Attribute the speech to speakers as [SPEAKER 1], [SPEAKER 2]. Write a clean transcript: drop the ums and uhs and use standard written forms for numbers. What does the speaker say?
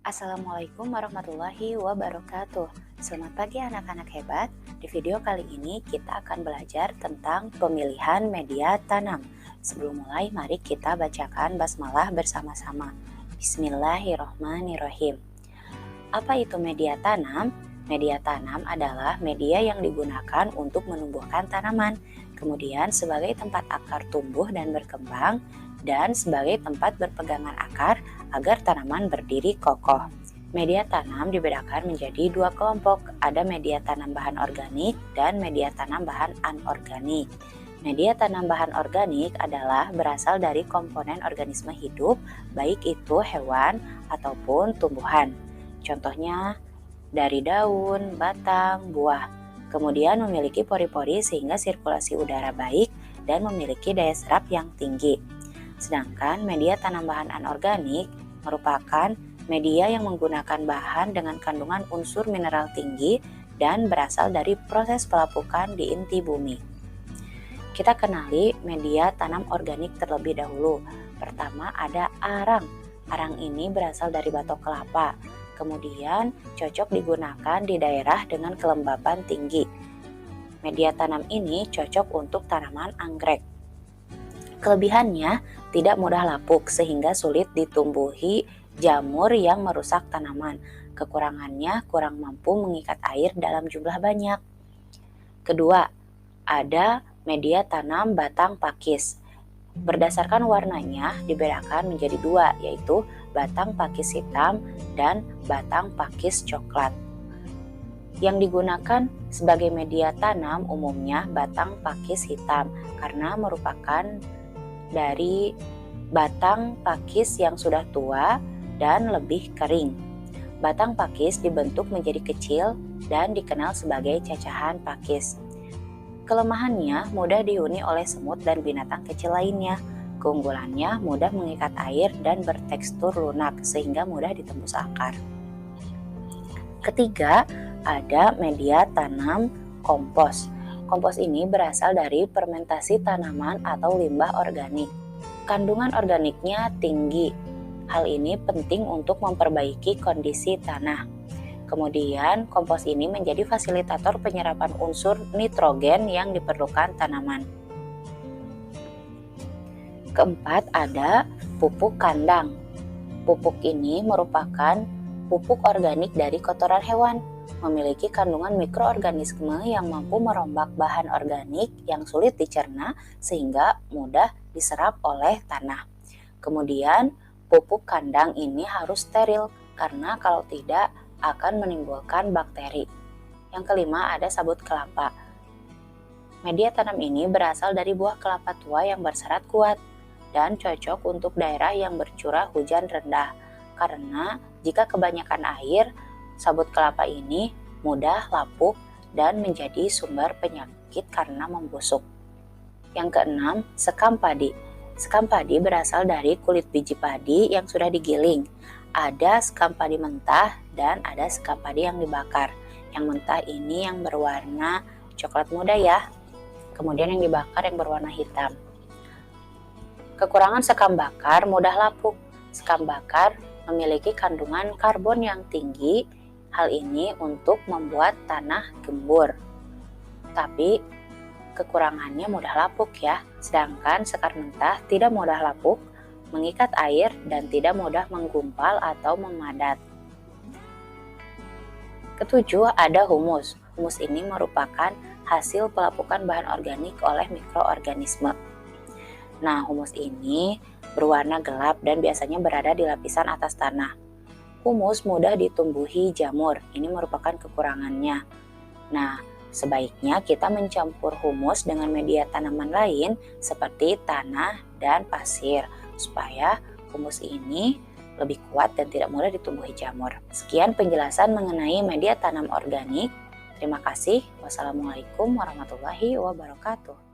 [SPEAKER 1] Assalamualaikum warahmatullahi wabarakatuh. Selamat pagi anak-anak hebat. Di video kali ini kita akan belajar tentang pemilihan media tanam. Sebelum mulai, mari kita bacakan basmalah bersama-sama. Bismillahirrahmanirrahim. Apa itu media tanam? Media tanam adalah media yang digunakan untuk menumbuhkan tanaman, kemudian sebagai tempat akar tumbuh dan berkembang, dan sebagai tempat berpegangan akar agar tanaman berdiri kokoh. Media tanam dibedakan menjadi dua kelompok, ada media tanam bahan organik dan media tanam bahan anorganik. Media tanam bahan organik adalah berasal dari komponen organisme hidup, baik itu hewan ataupun tumbuhan. Contohnya dari daun, batang, buah. Kemudian memiliki pori-pori sehingga sirkulasi udara baik dan memiliki daya serap yang tinggi. Sedangkan media tanam bahan anorganik merupakan media yang menggunakan bahan dengan kandungan unsur mineral tinggi dan berasal dari proses pelapukan di inti bumi. Kita kenali media tanam organik terlebih dahulu. Pertama ada arang. Arang ini berasal dari batok kelapa. Kemudian cocok digunakan di daerah dengan kelembapan tinggi. Media tanam ini cocok untuk tanaman anggrek. Kelebihannya tidak mudah lapuk sehingga sulit ditumbuhi jamur yang merusak tanaman. Kekurangannya kurang mampu mengikat air dalam jumlah banyak. Kedua, ada media tanam batang pakis. Berdasarkan warnanya dibedakan menjadi dua, yaitu batang pakis hitam dan batang pakis coklat. Yang digunakan sebagai media tanam umumnya batang pakis hitam karena merupakan dari batang pakis yang sudah tua dan lebih kering. Batang pakis dibentuk menjadi kecil dan dikenal sebagai cacahan pakis. Kelemahannya mudah dihuni oleh semut dan binatang kecil lainnya. Keunggulannya mudah mengikat air dan bertekstur lunak sehingga mudah ditembus akar. Ketiga, ada media tanam kompos. Kompos ini berasal dari fermentasi tanaman atau limbah organik. Kandungan organiknya tinggi. Hal ini penting untuk memperbaiki kondisi tanah. Kemudian, kompos ini menjadi fasilitator penyerapan unsur nitrogen yang diperlukan tanaman. Keempat, ada pupuk kandang. Pupuk ini merupakan pupuk organik dari kotoran hewan. Memiliki kandungan mikroorganisme yang mampu merombak bahan organik yang sulit dicerna sehingga mudah diserap oleh tanah. Kemudian, pupuk kandang ini harus steril karena kalau tidak akan menimbulkan bakteri. Yang kelima ada sabut kelapa. Media tanam ini berasal dari buah kelapa tua yang berserat kuat dan cocok untuk daerah yang bercurah hujan rendah karena jika kebanyakan air, sabut kelapa ini mudah lapuk dan menjadi sumber penyakit karena membusuk. Yang keenam, sekam padi. Sekam padi berasal dari kulit biji padi yang sudah digiling. Ada sekam padi mentah dan ada sekam padi yang dibakar. Yang mentah ini yang berwarna coklat muda ya. Kemudian yang dibakar yang berwarna hitam. Kekurangan sekam bakar mudah lapuk. Sekam bakar memiliki kandungan karbon yang tinggi. Hal ini untuk membuat tanah gembur. Tapi kekurangannya mudah lapuk ya. Sedangkan sekam mentah tidak mudah lapuk, mengikat air dan tidak mudah menggumpal atau memadat. Ketujuh, ada humus. Humus ini merupakan hasil pelapukan bahan organik oleh mikroorganisme. Nah, humus ini berwarna gelap dan biasanya berada di lapisan atas tanah. Humus mudah ditumbuhi jamur, ini merupakan kekurangannya. Nah, sebaiknya kita mencampur humus dengan media tanaman lain seperti tanah dan pasir, supaya humus ini lebih kuat dan tidak mudah ditumbuhi jamur. Sekian penjelasan mengenai media tanam organik. Terima kasih. Wassalamualaikum warahmatullahi wabarakatuh.